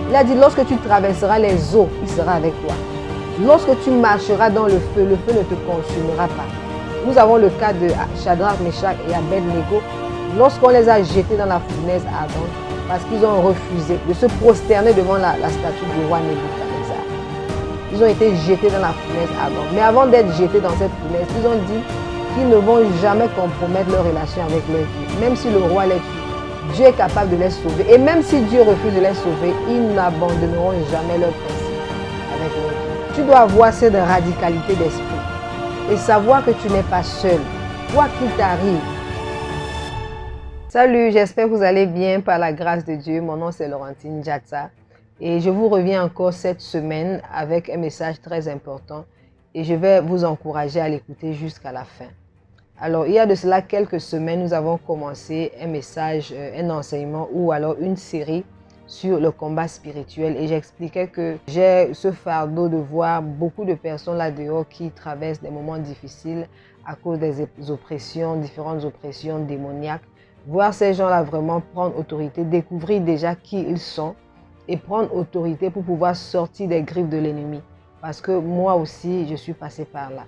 Il a dit, lorsque tu traverseras les eaux, il sera avec toi. Lorsque tu marcheras dans le feu ne te consumera pas. Nous avons le cas de Shadrach, Meshach et Abednego. Lorsqu'on les a jetés dans la fournaise ardente, parce qu'ils ont refusé de se prosterner devant la statue du roi Nebuchadnezzar. Ils ont été jetés dans la fournaise ardente. Mais avant d'être jetés dans cette fournaise, ils ont dit qu'ils ne vont jamais compromettre leur relation avec leur Dieu. Même si le roi les tue, Dieu est capable de les sauver. Et même si Dieu refuse de les sauver, ils n'abandonneront jamais leur principe avec leur Dieu. Tu dois avoir cette radicalité d'esprit et savoir que tu n'es pas seul, quoi qu'il t'arrive. Salut, j'espère que vous allez bien par la grâce de Dieu. Mon nom c'est Laurentine Djatsa et je vous reviens encore cette semaine avec un message très important et je vais vous encourager à l'écouter jusqu'à la fin. Alors, il y a de cela quelques semaines, nous avons commencé un message, un enseignement ou alors une série sur le combat spirituel et j'expliquais que j'ai ce fardeau de voir beaucoup de personnes là-dehors qui traversent des moments difficiles à cause des oppressions, différentes oppressions démoniaques. Voir ces gens-là vraiment prendre autorité, découvrir déjà qui ils sont et prendre autorité pour pouvoir sortir des griffes de l'ennemi. Parce que moi aussi, je suis passée par là.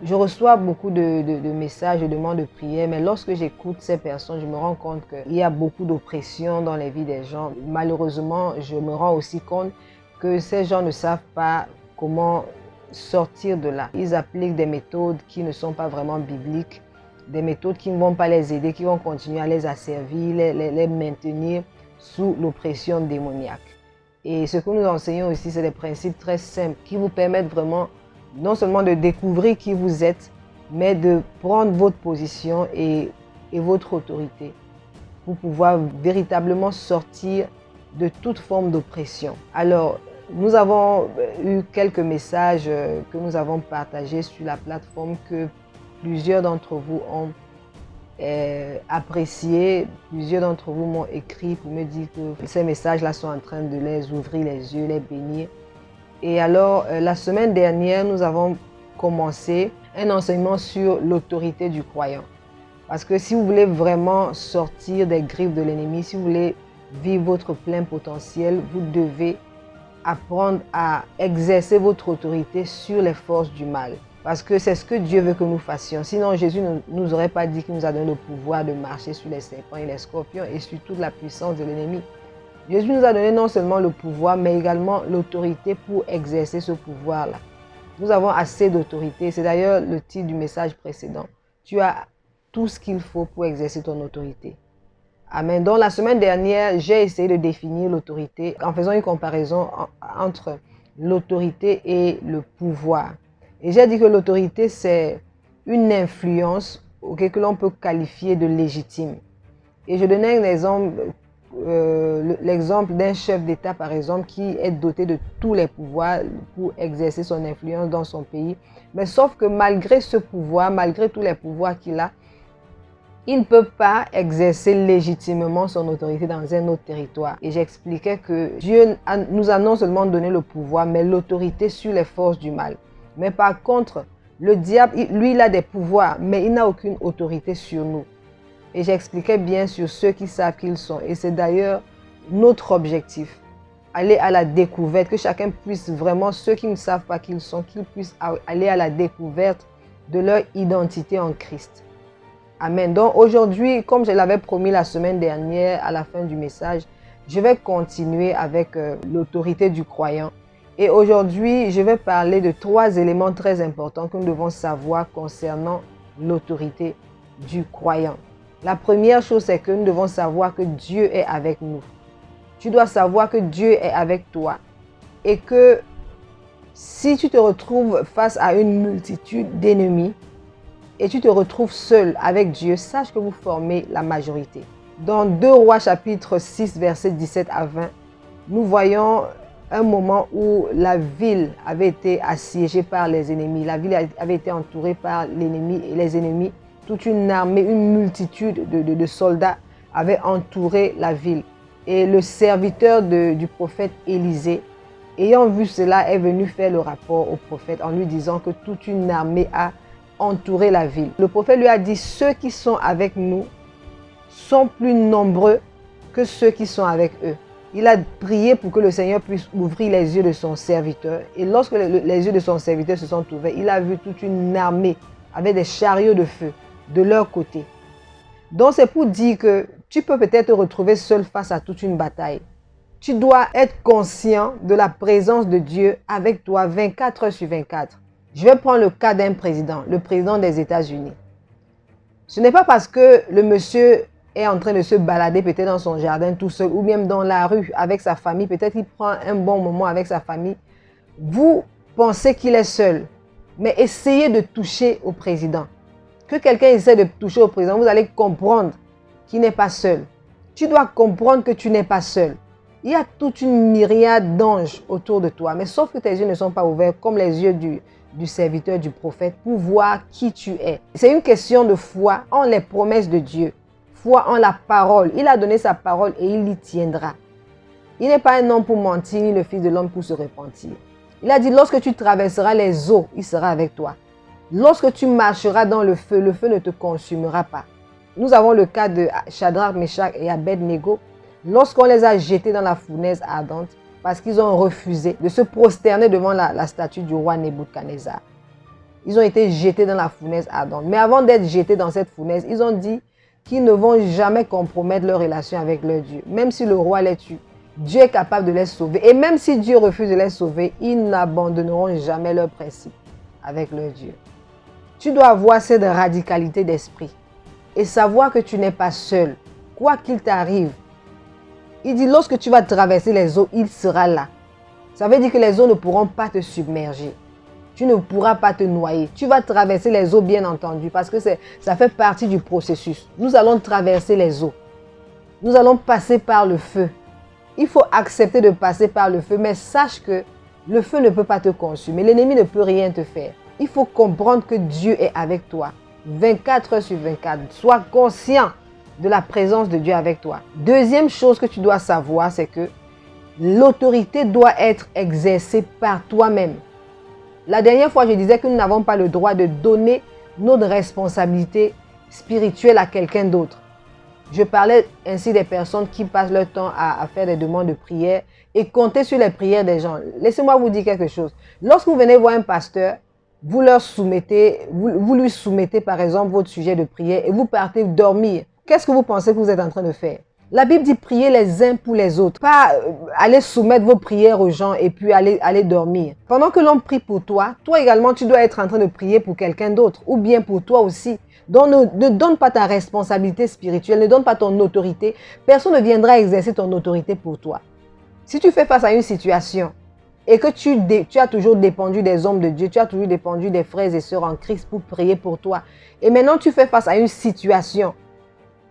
Je reçois beaucoup de messages, de demandes de prière, mais lorsque j'écoute ces personnes, je me rends compte qu'il y a beaucoup d'oppression dans les vies des gens. Malheureusement, je me rends aussi compte que ces gens ne savent pas comment sortir de là. Ils appliquent des méthodes qui ne sont pas vraiment bibliques, des méthodes qui ne vont pas les aider, qui vont continuer à les asservir, les maintenir sous l'oppression démoniaque. Et ce que nous enseignons aussi, c'est des principes très simples qui vous permettent vraiment non seulement de découvrir qui vous êtes, mais de prendre votre position et votre autorité pour pouvoir véritablement sortir de toute forme d'oppression. Alors, nous avons eu quelques messages que nous avons partagés sur la plateforme que plusieurs d'entre vous ont apprécié. Plusieurs d'entre vous m'ont écrit pour me dire que ces messages-là sont en train de les ouvrir les yeux, les bénir. Et alors, la semaine dernière, nous avons commencé un enseignement sur l'autorité du croyant. Parce que si vous voulez vraiment sortir des griffes de l'ennemi, si vous voulez vivre votre plein potentiel, vous devez apprendre à exercer votre autorité sur les forces du mal. Parce que c'est ce que Dieu veut que nous fassions. Sinon, Jésus ne nous aurait pas dit qu'il nous a donné le pouvoir de marcher sur les serpents et les scorpions et sur toute la puissance de l'ennemi. Jésus nous a donné non seulement le pouvoir, mais également l'autorité pour exercer ce pouvoir-là. Nous avons assez d'autorité. C'est d'ailleurs le titre du message précédent. Tu as tout ce qu'il faut pour exercer ton autorité. Amen. Donc la semaine dernière, j'ai essayé de définir l'autorité en faisant une comparaison entre l'autorité et le pouvoir. Et j'ai dit que l'autorité, c'est une influence que l'on peut qualifier de légitime. Et je donnais un exemple. L'exemple d'un chef d'État, par exemple, qui est doté de tous les pouvoirs pour exercer son influence dans son pays. Mais sauf que malgré ce pouvoir, malgré tous les pouvoirs qu'il a, il ne peut pas exercer légitimement son autorité dans un autre territoire. Et j'expliquais que Dieu nous a non seulement donné le pouvoir, mais l'autorité sur les forces du mal. Mais par contre, le diable, lui, il a des pouvoirs, mais il n'a aucune autorité sur nous. Et j'expliquais bien sur ceux qui savent qui ils sont. Et c'est d'ailleurs notre objectif. Aller à la découverte, que chacun puisse vraiment, ceux qui ne savent pas qui ils sont, qu'ils puissent aller à la découverte de leur identité en Christ. Amen. Donc aujourd'hui, comme je l'avais promis la semaine dernière à la fin du message, je vais continuer avec l'autorité du croyant. Et aujourd'hui, je vais parler de 3 éléments très importants que nous devons savoir concernant l'autorité du croyant. La première chose, c'est que nous devons savoir que Dieu est avec nous. Tu dois savoir que Dieu est avec toi. Et que si tu te retrouves face à une multitude d'ennemis et tu te retrouves seul avec Dieu, sache que vous formez la majorité. Dans 2 Rois chapitre 6, versets 17 à 20, nous voyons un moment où la ville avait été assiégée par les ennemis. La ville avait été entourée par l'ennemi et les ennemis. Toute une armée, une multitude de soldats avait entouré la ville. Et le serviteur du prophète Élisée, ayant vu cela, est venu faire le rapport au prophète en lui disant que toute une armée a entouré la ville. Le prophète lui a dit, ceux qui sont avec nous sont plus nombreux que ceux qui sont avec eux. il a prié pour que le Seigneur puisse ouvrir les yeux de son serviteur. Et lorsque les yeux de son serviteur se sont ouverts, il a vu toute une armée avec des chariots de feu de leur côté. Donc c'est pour dire que tu peux peut-être te retrouver seul face à toute une bataille. Tu dois être conscient de la présence de Dieu avec toi 24 heures sur 24. Je vais prendre le cas d'un président, le président des États-Unis. Ce n'est pas parce que le monsieur est en train de se balader peut-être dans son jardin tout seul ou même dans la rue avec sa famille. Peut-être qu'il prend un bon moment avec sa famille. Vous pensez qu'il est seul, mais essayez de toucher au président. Que quelqu'un essaie de toucher au président, vous allez comprendre qu'il n'est pas seul. Tu dois comprendre que tu n'es pas seul. Il y a toute une myriade d'anges autour de toi, mais sauf que tes yeux ne sont pas ouverts comme les yeux du serviteur, du prophète, pour voir qui tu es. C'est une question de foi en les promesses de Dieu, foi en la parole. Il a donné sa parole et il y tiendra. Il n'est pas un homme pour mentir, ni le fils de l'homme pour se repentir. Il a dit, lorsque tu traverseras les eaux, il sera avec toi. Lorsque tu marcheras dans le feu ne te consumera pas. Nous avons le cas de Shadrach, Meshach et Abed-Nego. Lorsqu'on les a jetés dans la fournaise ardente, parce qu'ils ont refusé de se prosterner devant la statue du roi Nebuchadnezzar. Ils ont été jetés dans la fournaise ardente. Mais avant d'être jetés dans cette fournaise, ils ont dit qu'ils ne vont jamais compromettre leur relation avec leur Dieu. Même si le roi les tue, Dieu est capable de les sauver. Et même si Dieu refuse de les sauver, ils n'abandonneront jamais leurs principes avec leur Dieu. Tu dois avoir cette radicalité d'esprit et savoir que tu n'es pas seul, quoi qu'il t'arrive. Il dit, lorsque tu vas traverser les eaux, il sera là. Ça veut dire que les eaux ne pourront pas te submerger. Tu ne pourras pas te noyer. Tu vas traverser les eaux, bien entendu, parce que ça fait partie du processus. Nous allons traverser les eaux. Nous allons passer par le feu. Il faut accepter de passer par le feu, mais sache que le feu ne peut pas te consumer. L'ennemi ne peut rien te faire. Il faut comprendre que Dieu est avec toi. 24 heures sur 24. Sois conscient de la présence de Dieu avec toi. Deuxième chose que tu dois savoir, c'est que l'autorité doit être exercée par toi-même. La dernière fois, je disais que nous n'avons pas le droit de donner notre responsabilité spirituelle à quelqu'un d'autre. Je parlais ainsi des personnes qui passent leur temps à faire des demandes de prière et compter sur les prières des gens. Laissez-moi vous dire quelque chose. Lorsque vous venez voir un pasteur, vous lui soumettez par exemple votre sujet de prière et vous partez dormir. Qu'est-ce que vous pensez que vous êtes en train de faire? La Bible dit prier les uns pour les autres. Pas aller soumettre vos prières aux gens et puis aller dormir. Pendant que l'on prie pour toi, toi également tu dois être en train de prier pour quelqu'un d'autre ou bien pour toi aussi. Donc ne donne pas ta responsabilité spirituelle, ne donne pas ton autorité. Personne ne viendra exercer ton autorité pour toi. Si tu fais face à une situation et que tu as toujours dépendu des hommes de Dieu, tu as toujours dépendu des frères et sœurs en Christ pour prier pour toi. Et maintenant tu fais face à une situation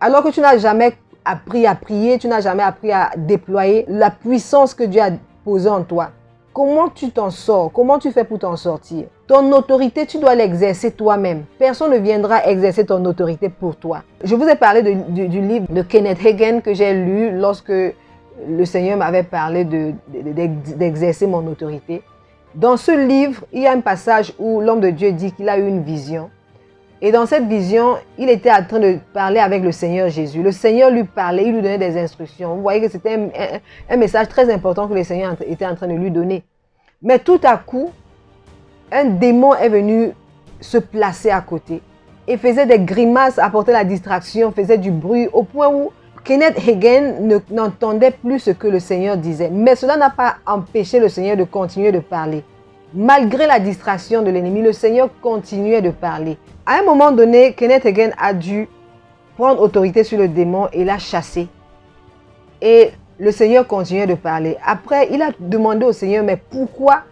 alors que tu n'as jamais appris à prier, tu n'as jamais appris à déployer la puissance que Dieu a posée en toi. Comment tu t'en sors? Comment tu fais pour t'en sortir? Ton autorité, tu dois l'exercer toi-même. Personne ne viendra exercer ton autorité pour toi. Je vous ai parlé du livre de Kenneth Hagin que j'ai lu lorsque le Seigneur m'avait parlé d'exercer mon autorité. Dans ce livre, il y a un passage où l'homme de Dieu dit qu'il a eu une vision. Et dans cette vision, il était en train de parler avec le Seigneur Jésus. Le Seigneur lui parlait, il lui donnait des instructions. Vous voyez que c'était un message très important que le Seigneur était en train de lui donner. Mais tout à coup, un démon est venu se placer à côté et faisait des grimaces, apportait la distraction, faisait du bruit au point où Kenneth Hagin n'entendait plus ce que le Seigneur disait. Mais cela n'a pas empêché le Seigneur de continuer de parler. Malgré la distraction de l'ennemi, le Seigneur continuait de parler. À un moment donné, Kenneth Hagin a dû prendre autorité sur le démon et l'a chassé. Et le Seigneur continuait de parler. Après, il a demandé au Seigneur, mais pourquoi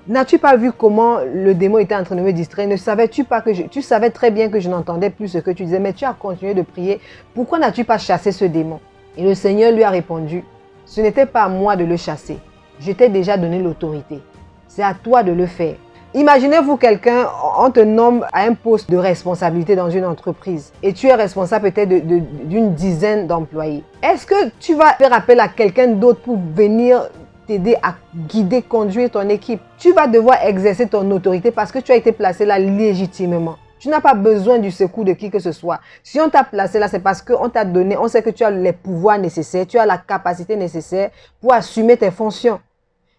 n'as-tu pas vu comment le démon était en train de me distraire? Ne savais-tu pas que tu savais très bien que je n'entendais plus ce que tu disais, mais tu as continué de prier. Pourquoi n'as-tu pas chassé ce démon? Et le Seigneur lui a répondu, ce n'était pas à moi de le chasser. Je t'ai déjà donné l'autorité. C'est à toi de le faire. Imaginez-vous quelqu'un, on te nomme à un poste de responsabilité dans une entreprise et tu es responsable peut-être d'une dizaine d'employés. Est-ce que tu vas faire appel à quelqu'un d'autre pour venir t'aider à guider, conduire ton équipe? Tu vas devoir exercer ton autorité parce que tu as été placé là légitimement. Tu n'as pas besoin du secours de qui que ce soit. Si on t'a placé là, c'est parce qu'on t'a donné, on sait que tu as les pouvoirs nécessaires, tu as la capacité nécessaire pour assumer tes fonctions.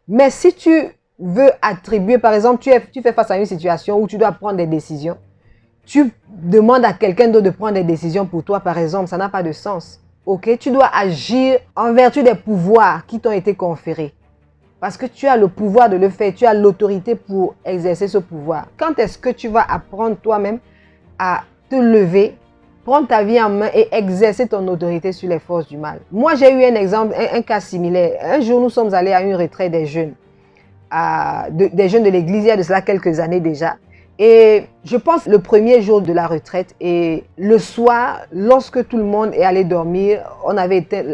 Mais si tu veux attribuer, par exemple, tu fais face à une situation où tu dois prendre des décisions, tu demandes à quelqu'un d'autre de prendre des décisions pour toi, par exemple, ça n'a pas de sens. Ok? Tu dois agir en vertu des pouvoirs qui t'ont été conférés. Parce que tu as le pouvoir de le faire, tu as l'autorité pour exercer ce pouvoir. Quand est-ce que tu vas apprendre toi-même à te lever, prendre ta vie en main et exercer ton autorité sur les forces du mal? Moi, j'ai eu un exemple, un cas similaire. Un jour, nous sommes allés à une retraite des jeunes, des jeunes de l'église, il y a de cela quelques années déjà. Et je pense le premier jour de la retraite et le soir, lorsque tout le monde est allé dormir,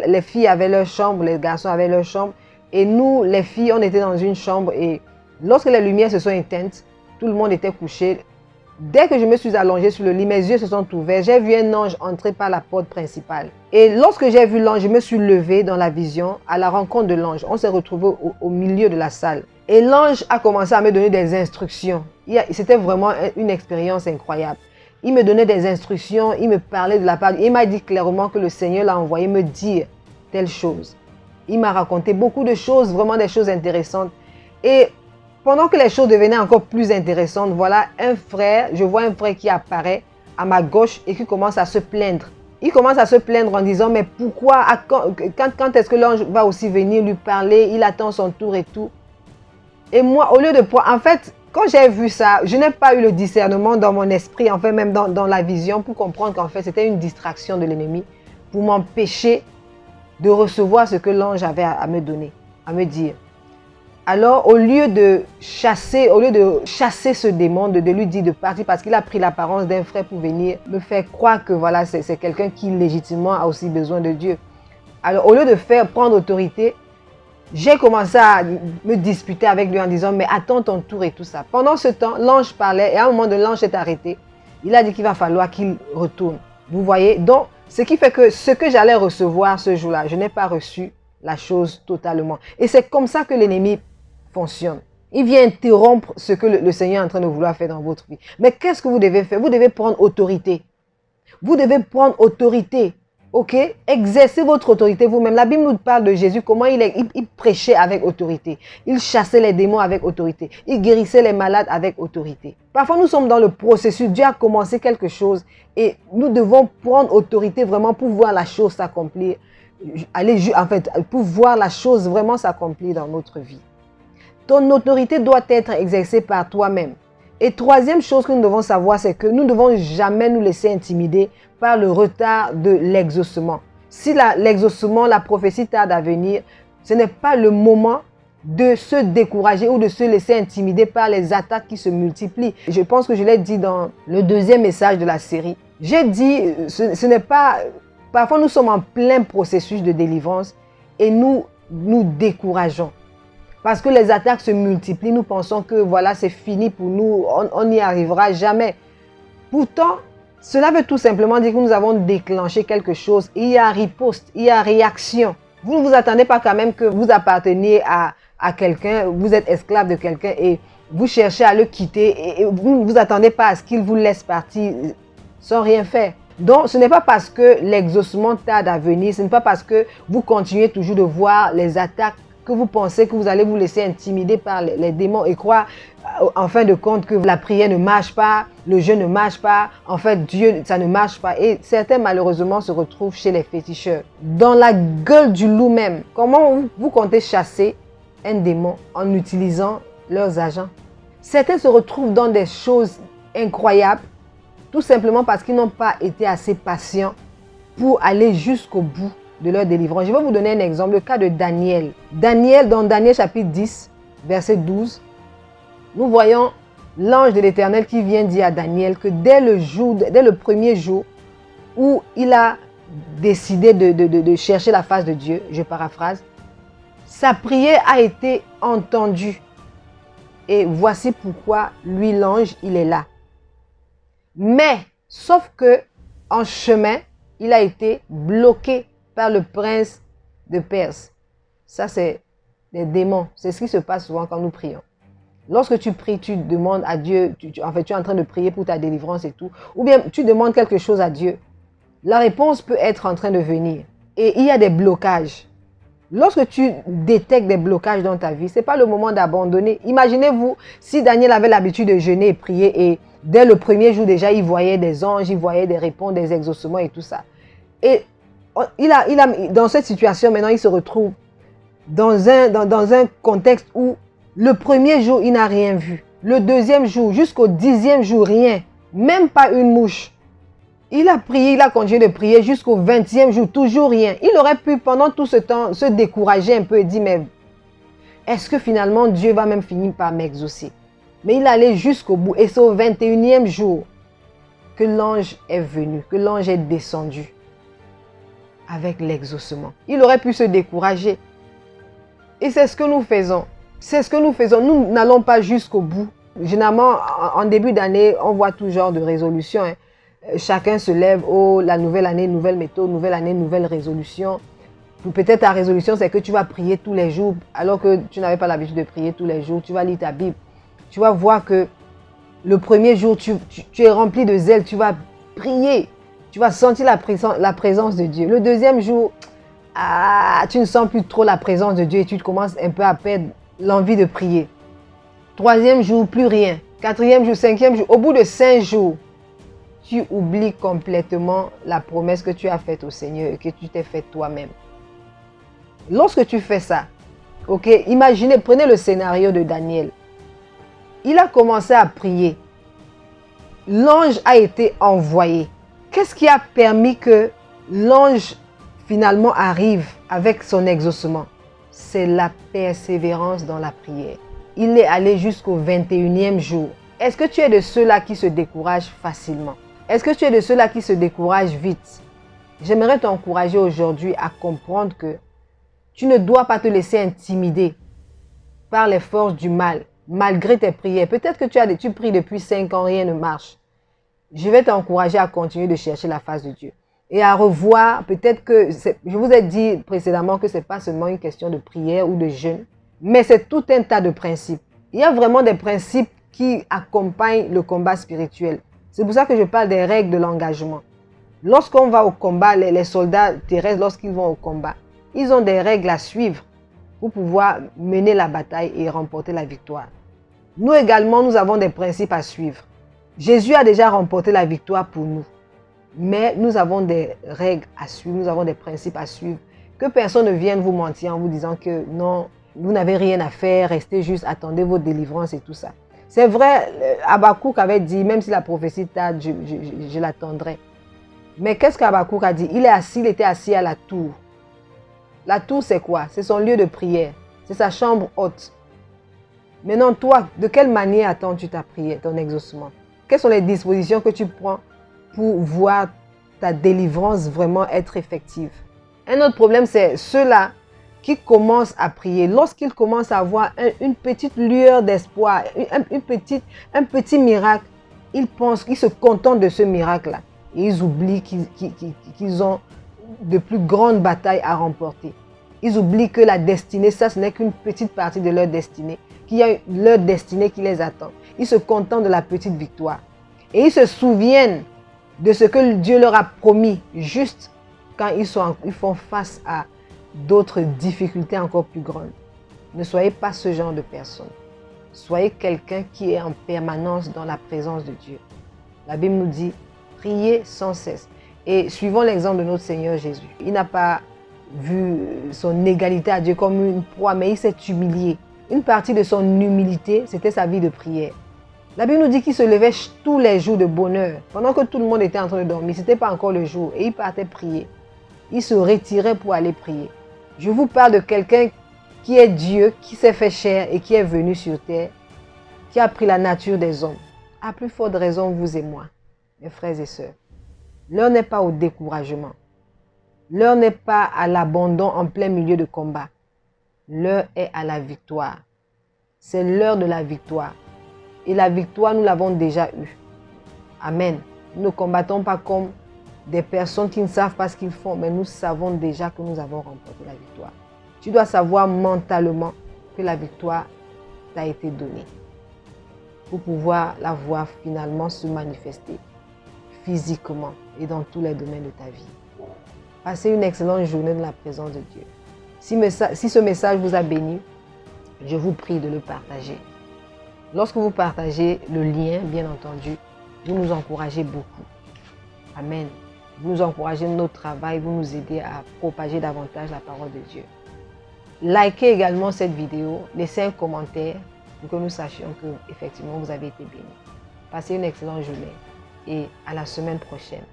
les filles avaient leur chambre, les garçons avaient leur chambre. Et nous, les filles, on était dans une chambre et lorsque les lumières se sont éteintes, tout le monde était couché. Dès que je me suis allongée sur le lit, mes yeux se sont ouverts. J'ai vu un ange entrer par la porte principale. Et lorsque j'ai vu l'ange, je me suis levée dans la vision à la rencontre de l'ange. On s'est retrouvés au milieu de la salle. Et l'ange a commencé à me donner des instructions. C'était vraiment une expérience incroyable. Il me donnait des instructions, il me parlait de la part. Il m'a dit clairement que le Seigneur l'a envoyé me dire telle chose. Il m'a raconté beaucoup de choses, vraiment des choses intéressantes. Et pendant que les choses devenaient encore plus intéressantes, voilà je vois un frère qui apparaît à ma gauche et qui commence à se plaindre. Il commence à se plaindre en disant, mais pourquoi, quand est-ce que l'ange va aussi venir lui parler? Il attend son tour et tout. Et moi, au lieu de... En fait, quand j'ai vu ça, je n'ai pas eu le discernement dans mon esprit, en fait, même dans la vision, pour comprendre qu'en fait, c'était une distraction de l'ennemi pour m'empêcher de recevoir ce que l'ange avait à me donner, à me dire. Alors, au lieu de chasser ce démon, de lui dire de partir, parce qu'il a pris l'apparence d'un frère pour venir me faire croire que voilà, c'est quelqu'un qui légitimement a aussi besoin de Dieu. Alors, au lieu de prendre autorité, j'ai commencé à me disputer avec lui en disant, mais attends ton tour et tout ça. Pendant ce temps, l'ange parlait et à un moment donné, l'ange s'est arrêté. Il a dit qu'il va falloir qu'il retourne. Vous voyez? Donc, ce qui fait que ce que j'allais recevoir ce jour-là, je n'ai pas reçu la chose totalement. Et c'est comme ça que l'ennemi fonctionne. Il vient interrompre ce que le Seigneur est en train de vouloir faire dans votre vie. Mais qu'est-ce que vous devez faire? Vous devez prendre autorité. Vous devez prendre autorité. Ok? Exercez votre autorité vous-même. La Bible nous parle de Jésus, comment il prêchait avec autorité. Il chassait les démons avec autorité. Il guérissait les malades avec autorité. Parfois, nous sommes dans le processus. Dieu a commencé quelque chose et nous devons prendre autorité vraiment pour voir la chose s'accomplir. En fait, pour voir la chose vraiment s'accomplir dans notre vie. Ton autorité doit être exercée par toi-même. Et troisième chose que nous devons savoir, c'est que nous ne devons jamais nous laisser intimider par le retard de l'exaucement. Si l'exaucement, la prophétie tarde à venir, ce n'est pas le moment de se décourager ou de se laisser intimider par les attaques qui se multiplient. Je pense que je l'ai dit dans le deuxième message de la série. J'ai dit, ce n'est pas... Parfois, nous sommes en plein processus de délivrance et nous décourageons. Parce que les attaques se multiplient, nous pensons que voilà, c'est fini pour nous, on n'y arrivera jamais. Pourtant, cela veut tout simplement dire que nous avons déclenché quelque chose. Il y a riposte, il y a réaction. Vous ne vous attendez pas quand même que vous apparteniez à quelqu'un, vous êtes esclave de quelqu'un et vous cherchez à le quitter et vous ne vous attendez pas à ce qu'il vous laisse partir sans rien faire. Donc, ce n'est pas parce que l'exaucement tarde à venir, ce n'est pas parce que vous continuez toujours de voir les attaques que vous pensez que vous allez vous laisser intimider par les démons et croire en fin de compte que la prière ne marche pas, le jeûne ne marche pas, en fait Dieu, ça ne marche pas. Et certains malheureusement se retrouvent chez les féticheurs. Dans la gueule du loup même, comment vous comptez chasser un démon en utilisant leurs agents? Certains se retrouvent dans des choses incroyables, tout simplement parce qu'ils n'ont pas été assez patients pour aller jusqu'au bout de leur délivrance. Je vais vous donner un exemple, le cas de Daniel. Dans Daniel chapitre 10, verset 12, nous voyons l'ange de l'Éternel qui vient dire à Daniel que dès le premier jour où il a décidé de chercher la face de Dieu, je paraphrase, sa prière a été entendue. Et voici pourquoi lui, l'ange, il est là. Mais, sauf que en chemin, il a été bloqué par le prince de Perse. Ça, c'est des démons. C'est ce qui se passe souvent quand nous prions. Lorsque tu pries, tu demandes à Dieu, en fait, tu es en train de prier pour ta délivrance et tout, ou bien tu demandes quelque chose à Dieu, la réponse peut être en train de venir. Et il y a des blocages. Lorsque tu détectes des blocages dans ta vie, ce n'est pas le moment d'abandonner. Imaginez-vous si Daniel avait l'habitude de jeûner et prier et dès le premier jour déjà, il voyait des anges, il voyait des réponses, des exaucements et tout ça. Et dans cette situation, maintenant, il se retrouve dans un contexte où le premier jour, il n'a rien vu. Le deuxième jour, jusqu'au 10e jour, rien. Même pas une mouche. Il a prié, il a continué de prier jusqu'au 20e jour, toujours rien. Il aurait pu, pendant tout ce temps, se décourager un peu et dire, mais est-ce que finalement Dieu va même finir par m'exaucer? Mais il allait jusqu'au bout. Et c'est au 21e jour que l'ange est venu, que l'ange est descendu avec l'exaucement. Il aurait pu se décourager. Et c'est ce que nous faisons. C'est ce que nous faisons. Nous n'allons pas jusqu'au bout. Généralement, en début d'année, on voit tout genre de résolutions. Chacun se lève, oh, la nouvelle année, nouvelle méthode, nouvelle année, nouvelle résolution. Peut-être ta résolution, c'est que tu vas prier tous les jours, alors que tu n'avais pas l'habitude de prier tous les jours. Tu vas lire ta Bible. Tu vas voir que le premier jour, tu es rempli de zèle, tu vas prier. Tu vas sentir la présence de Dieu. Le deuxième jour, tu ne sens plus trop la présence de Dieu et tu commences un peu à perdre l'envie de prier. Troisième jour, plus rien. Quatrième jour, cinquième jour. Au bout de 5 jours, tu oublies complètement la promesse que tu as faite au Seigneur et que tu t'es faite toi-même. Lorsque tu fais ça, ok, imaginez, prenez le scénario de Daniel. Il a commencé à prier. L'ange a été envoyé. Qu'est-ce qui a permis que l'ange finalement arrive avec son exaucement? C'est la persévérance dans la prière. Il est allé jusqu'au 21e jour. Est-ce que tu es de ceux-là qui se découragent facilement? Est-ce que tu es de ceux-là qui se découragent vite? J'aimerais t'encourager aujourd'hui à comprendre que tu ne dois pas te laisser intimider par les forces du mal, malgré tes prières. Peut-être que tu pries depuis 5 ans, rien ne marche. Je vais t'encourager à continuer de chercher la face de Dieu. Et à revoir, peut-être que, je vous ai dit précédemment que ce n'est pas seulement une question de prière ou de jeûne, mais c'est tout un tas de principes. Il y a vraiment des principes qui accompagnent le combat spirituel. C'est pour ça que je parle des règles de l'engagement. Lorsqu'on va au combat, les soldats terrestres, lorsqu'ils vont au combat, ils ont des règles à suivre pour pouvoir mener la bataille et remporter la victoire. Nous également, nous avons des principes à suivre. Jésus a déjà remporté la victoire pour nous. Mais nous avons des règles à suivre, nous avons des principes à suivre. Que personne ne vienne vous mentir en vous disant que non, vous n'avez rien à faire, restez juste, attendez votre délivrance et tout ça. C'est vrai, Habakkuk avait dit, même si la prophétie tarde, je l'attendrai. Mais qu'est-ce qu'Habakkuk a dit? Il était assis à la tour. La tour, c'est quoi? C'est son lieu de prière. C'est sa chambre haute. Maintenant, toi, de quelle manière attends-tu ta prière, ton exaucement? Quelles sont les dispositions que tu prends pour voir ta délivrance vraiment être effective? Un autre problème, c'est ceux-là qui commencent à prier. Lorsqu'ils commencent à avoir une petite lueur d'espoir, un petit miracle, ils pensent qu'ils se contentent de ce miracle-là. Et ils oublient qu'ils ont de plus grandes batailles à remporter. Ils oublient que la destinée, ça, ce n'est qu'une petite partie de leur destinée, qu'il y a leur destinée qui les attend. Ils se contentent de la petite victoire. Et ils se souviennent de ce que Dieu leur a promis, juste quand ils font face à d'autres difficultés encore plus grandes. Ne soyez pas ce genre de personne. Soyez quelqu'un qui est en permanence dans la présence de Dieu. La Bible nous dit, priez sans cesse. Et suivons l'exemple de notre Seigneur Jésus. Il n'a pas vu son égalité à Dieu comme une proie, mais il s'est humilié. Une partie de son humilité, c'était sa vie de prière. La Bible nous dit qu'il se levait tous les jours de bonne heure. Pendant que tout le monde était en train de dormir, ce n'était pas encore le jour. Et il partait prier. Il se retirait pour aller prier. Je vous parle de quelqu'un qui est Dieu, qui s'est fait chair et qui est venu sur terre, qui a pris la nature des hommes. À plus forte raison, vous et moi, mes frères et sœurs. L'heure n'est pas au découragement. L'heure n'est pas à l'abandon en plein milieu de combat. L'heure est à la victoire. C'est l'heure de la victoire. Et la victoire, nous l'avons déjà eue. Amen. Nous ne combattons pas comme des personnes qui ne savent pas ce qu'ils font, mais nous savons déjà que nous avons remporté la victoire. Tu dois savoir mentalement que la victoire t'a été donnée. pour pouvoir la voir finalement se manifester physiquement et dans tous les domaines de ta vie. Passez une excellente journée dans la présence de Dieu. Si ce message vous a béni, je vous prie de le partager. Lorsque vous partagez le lien, bien entendu, vous nous encouragez beaucoup. Amen. Vous nous encouragez dans notre travail, vous nous aidez à propager davantage la parole de Dieu. Likez également cette vidéo, laissez un commentaire pour que nous sachions que effectivement vous avez été bénis. Passez une excellente journée et à la semaine prochaine.